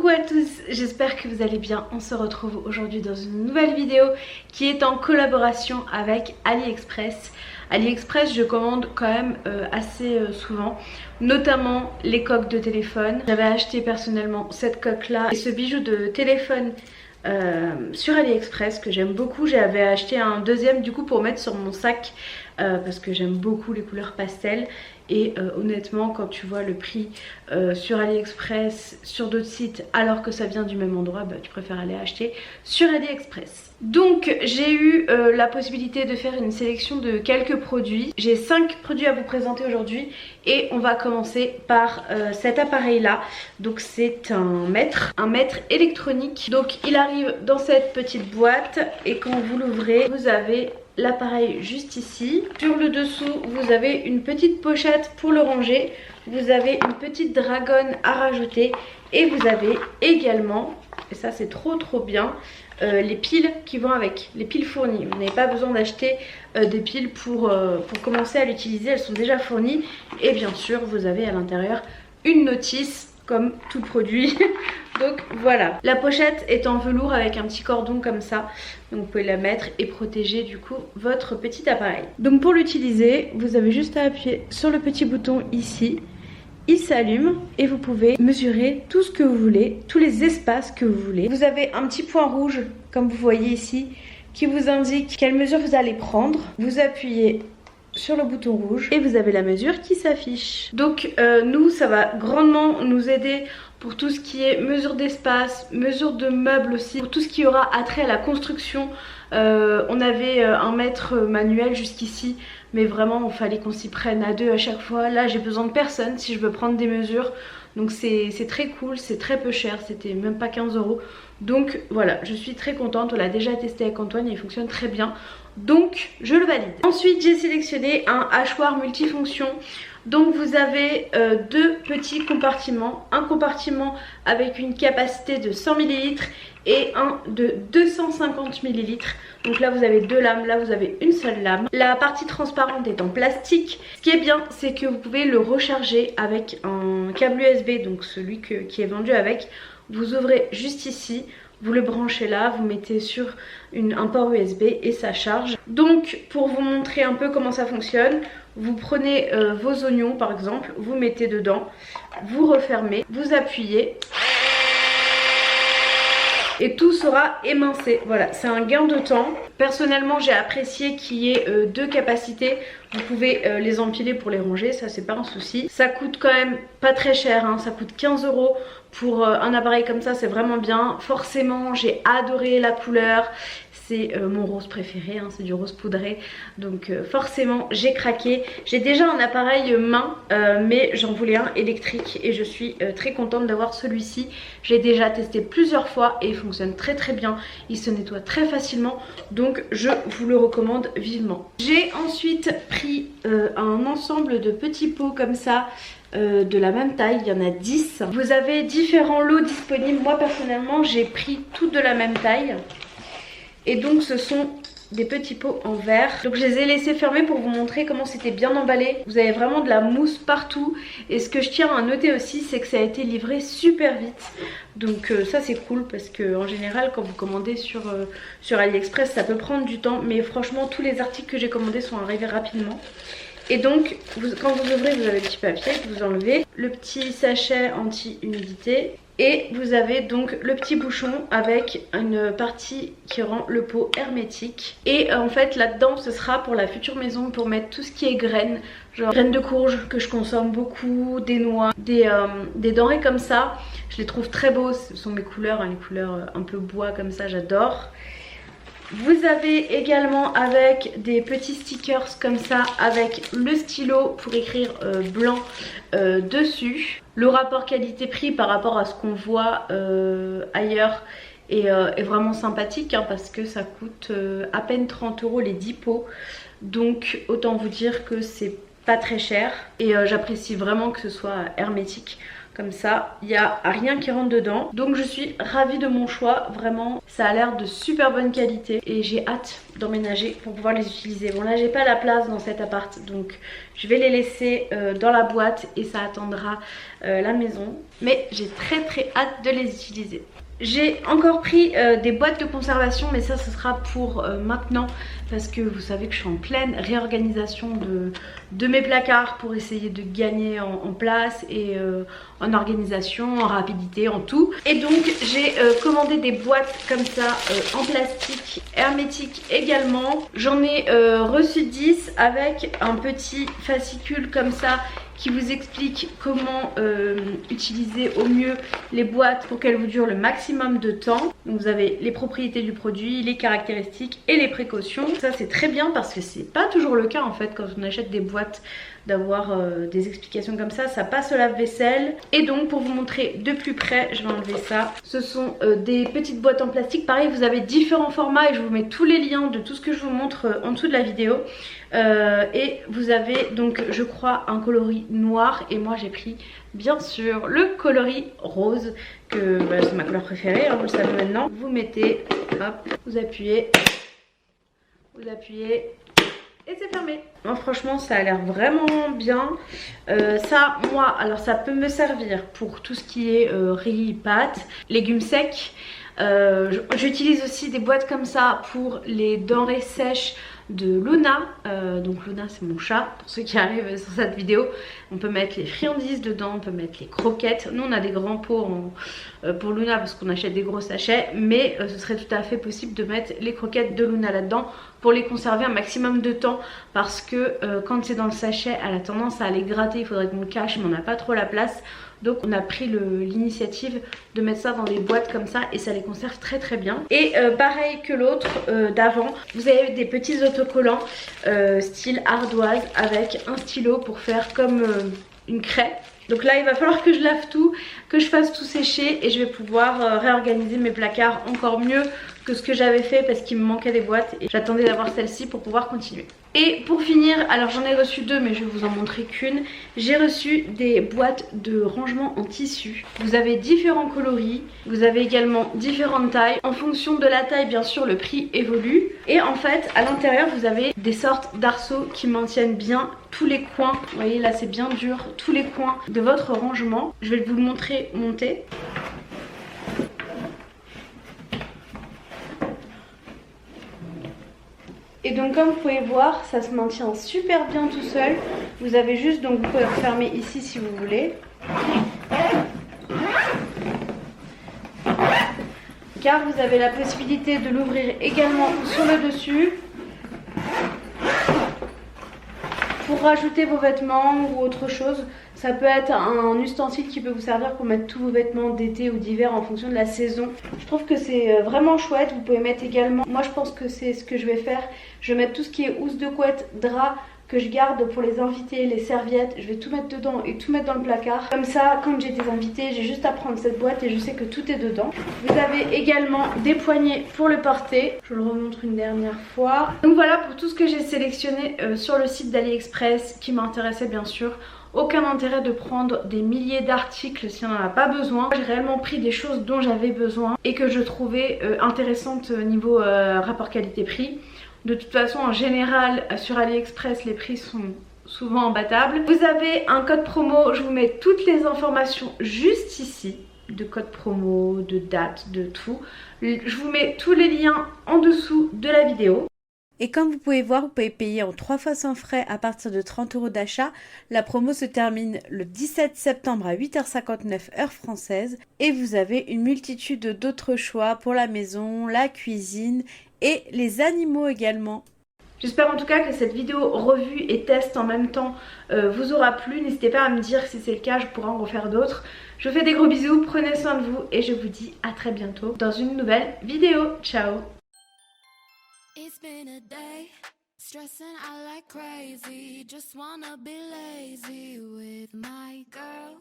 Coucou à tous, j'espère que vous allez bien. On se retrouve aujourd'hui dans une nouvelle vidéo qui est en collaboration avec AliExpress. AliExpress, je commande quand même assez souvent, notamment les coques de téléphone. J'avais acheté personnellement cette coque là et ce bijou de téléphone sur AliExpress que j'aime beaucoup. J'avais acheté un deuxième du coup pour mettre sur mon sac parce que j'aime beaucoup les couleurs pastel. Et honnêtement, quand tu vois le prix sur AliExpress, sur d'autres sites, alors que ça vient du même endroit, bah, tu préfères aller acheter sur AliExpress. Donc j'ai eu la possibilité de faire une sélection de quelques produits. J'ai 5 produits à vous présenter aujourd'hui et on va commencer par cet appareil là. Donc c'est un mètre électronique. Donc il arrive dans cette petite boîte et quand vous l'ouvrez, vous avez l'appareil juste ici. Sur le dessous, vous avez une petite pochette pour le ranger. Vous avez une petite dragonne à rajouter. Et vous avez également, et ça c'est trop bien, les piles qui vont avec, les piles fournies. Vous n'avez pas besoin d'acheter des piles pour commencer à l'utiliser, elles sont déjà fournies. Et bien sûr, vous avez à l'intérieur une notice comme tout produit. Donc voilà, la pochette est en velours avec un petit cordon comme ça, donc vous pouvez la mettre et protéger du coup votre petit appareil. Donc pour l'utiliser, vous avez juste à appuyer sur le petit bouton ici, il s'allume et vous pouvez mesurer tout ce que vous voulez, tous les espaces que vous voulez. Vous avez un petit point rouge comme vous voyez ici qui vous indique quelle mesure vous allez prendre. Vous appuyez sur le bouton rouge et vous avez la mesure qui s'affiche. Donc nous, ça va grandement nous aider pour tout ce qui est mesure d'espace, mesure de meubles aussi, pour tout ce qui aura attrait à la construction. On avait un mètre manuel jusqu'ici, mais vraiment il fallait qu'on s'y prenne à deux à chaque fois. Là j'ai besoin de personne si je veux prendre des mesures, donc c'est très cool, c'est très peu cher, c'était même pas 15 €. Donc voilà, je suis très contente, on l'a déjà testé avec Antoine et il fonctionne très bien, donc je le valide. Ensuite j'ai sélectionné un hachoir multifonction. Donc vous avez deux petits compartiments, un compartiment avec une capacité de 100 ml et un de 250 ml. Donc là vous avez deux lames, là vous avez une seule lame. La partie transparente est en plastique. Ce qui est bien, c'est que vous pouvez le recharger avec un câble USB, donc celui qui est vendu avec. Vous ouvrez juste ici, vous le branchez là, vous mettez sur un port USB et ça charge. Donc pour vous montrer un peu comment ça fonctionne, vous prenez vos oignons par exemple, vous mettez dedans, vous refermez, vous appuyez et tout sera émincé. Voilà, c'est un gain de temps. Personnellement j'ai apprécié qu'il y ait deux capacités. Vous pouvez les empiler pour les ranger, ça c'est pas un souci. Ça coûte quand même pas très cher, hein. Ça coûte 15 € pour un appareil comme ça, c'est vraiment bien. Forcément j'ai adoré la couleur. C'est mon rose préféré, hein, c'est du rose poudré. Donc forcément j'ai craqué. J'ai déjà un appareil main mais j'en voulais un électrique et je suis très contente d'avoir celui-ci. J'ai déjà testé plusieurs fois et il fonctionne très bien. Il se nettoie très facilement, donc je vous le recommande vivement. J'ai ensuite pris un ensemble de petits pots comme ça, de la même taille, il y en a 10. Vous avez différents lots disponibles. Moi personnellement j'ai pris toutes de la même taille. Et donc ce sont des petits pots en verre. Donc je les ai laissés fermer pour vous montrer comment c'était bien emballé. Vous avez vraiment de la mousse partout. Et ce que je tiens à noter aussi, c'est que ça a été livré super vite. Donc ça c'est cool parce que en général quand vous commandez sur AliExpress ça peut prendre du temps. Mais franchement tous les articles que j'ai commandés sont arrivés rapidement. Et donc quand vous ouvrez, vous avez le petit papier que vous enlevez, le petit sachet anti-humidité. Et vous avez donc le petit bouchon avec une partie qui rend le pot hermétique. Et en fait là-dedans ce sera pour la future maison pour mettre tout ce qui est graines. Genre graines de courge que je consomme beaucoup, des noix, des denrées comme ça. Je les trouve très beaux, ce sont mes couleurs, hein, les couleurs un peu bois comme ça, j'adore. Vous avez également avec des petits stickers comme ça avec le stylo pour écrire blanc dessus. Le rapport qualité-prix par rapport à ce qu'on voit ailleurs est vraiment sympathique hein, parce que ça coûte à peine 30 € les 10 pots. Donc autant vous dire que c'est pas très cher et j'apprécie vraiment que ce soit hermétique. Comme ça, il n'y a rien qui rentre dedans. Donc je suis ravie de mon choix. Vraiment, ça a l'air de super bonne qualité. Et j'ai hâte d'emménager pour pouvoir les utiliser. Bon là, j'ai pas la place dans cet appart. Donc je vais les laisser dans la boîte et ça attendra la maison. Mais j'ai très hâte de les utiliser. J'ai encore pris des boîtes de conservation, mais ça ce sera pour maintenant parce que vous savez que je suis en pleine réorganisation de mes placards pour essayer de gagner en place et en organisation, en rapidité, en tout. Et donc j'ai commandé des boîtes comme ça en plastique, hermétique également. J'en ai reçu 10 avec un petit fascicule comme ça qui vous explique comment utiliser au mieux les boîtes pour qu'elles vous durent le maximum de temps. Donc vous avez les propriétés du produit, les caractéristiques et les précautions. Ça c'est très bien parce que c'est pas toujours le cas en fait quand on achète des boîtes d'avoir des explications comme ça passe au lave-vaisselle. Et donc pour vous montrer de plus près, je vais enlever ça. Ce sont des petites boîtes en plastique. Pareil, vous avez différents formats et je vous mets tous les liens de tout ce que je vous montre en dessous de la vidéo. Et vous avez donc je crois un coloris noir et moi j'ai pris bien sûr le coloris rose que c'est ma couleur préférée, hein, vous le savez maintenant. Vous mettez, hop, vous appuyez et c'est fermé. Moi franchement ça a l'air vraiment bien. Ça moi alors ça peut me servir pour tout ce qui est riz, pâtes, légumes secs. J'utilise aussi des boîtes comme ça pour les denrées sèches de Luna. Donc Luna c'est mon chat pour ceux qui arrivent sur cette vidéo. On peut mettre les friandises dedans, on peut mettre les croquettes. Nous on a des grands pots pour Luna parce qu'on achète des gros sachets, mais ce serait tout à fait possible de mettre les croquettes de Luna là-dedans pour les conserver un maximum de temps parce que quand c'est dans le sachet elle a tendance à aller gratter, il faudrait qu'on le cache mais on n'a pas trop la place. Donc on a pris l'initiative de mettre ça dans des boîtes comme ça et ça les conserve très bien. Et pareil que l'autre d'avant, vous avez des petits autocollants style ardoise avec un stylo pour faire comme une craie. Donc là il va falloir que je lave tout, que je fasse tout sécher et je vais pouvoir réorganiser mes placards encore mieux que ce que j'avais fait parce qu'il me manquait des boîtes et j'attendais d'avoir celle-ci pour pouvoir continuer. Et pour finir, alors j'en ai reçu deux mais je vais vous en montrer qu'une. J'ai reçu des boîtes de rangement en tissu. Vous avez différents coloris, vous avez également différentes tailles. En fonction de la taille bien sûr le prix évolue. Et en fait à l'intérieur vous avez des sortes d'arceaux qui maintiennent bien tous les coins. Vous voyez là c'est bien dur, tous les coins de votre rangement. Je vais vous le montrer monter. Et donc comme vous pouvez voir, ça se maintient super bien tout seul. Vous avez juste, donc vous pouvez refermer ici si vous voulez. Car vous avez la possibilité de l'ouvrir également sur le dessus. Pour rajouter vos vêtements ou autre chose. Ça peut être un ustensile qui peut vous servir pour mettre tous vos vêtements d'été ou d'hiver en fonction de la saison. Je trouve que c'est vraiment chouette. Vous pouvez mettre également, moi je pense que c'est ce que je vais faire. Je vais mettre tout ce qui est housse de couette, drap que je garde pour les invités, les serviettes. Je vais tout mettre dedans et tout mettre dans le placard. Comme ça, quand j'ai des invités, j'ai juste à prendre cette boîte et je sais que tout est dedans. Vous avez également des poignées pour le porter. Je le remontre une dernière fois. Donc voilà pour tout ce que j'ai sélectionné sur le site d'AliExpress qui m'intéressait bien sûr. Aucun intérêt de prendre des milliers d'articles si on n'en a pas besoin. J'ai réellement pris des choses dont j'avais besoin et que je trouvais intéressantes niveau rapport qualité-prix. De toute façon en général sur AliExpress les prix sont souvent imbattables. Vous avez un code promo, je vous mets toutes les informations juste ici. De code promo, de date, de tout. Je vous mets tous les liens en dessous de la vidéo. Et comme vous pouvez voir, vous pouvez payer en 3 fois sans frais à partir de 30 € d'achat. La promo se termine le 17 septembre à 8h59 heure française. Et vous avez une multitude d'autres choix pour la maison, la cuisine et les animaux également. J'espère en tout cas que cette vidéo revue et test en même temps vous aura plu. N'hésitez pas à me dire si c'est le cas, je pourrais en refaire d'autres. Je vous fais des gros bisous, prenez soin de vous et je vous dis à très bientôt dans une nouvelle vidéo. Ciao! It's been a day, stressing out like crazy. Just wanna be lazy with my girl.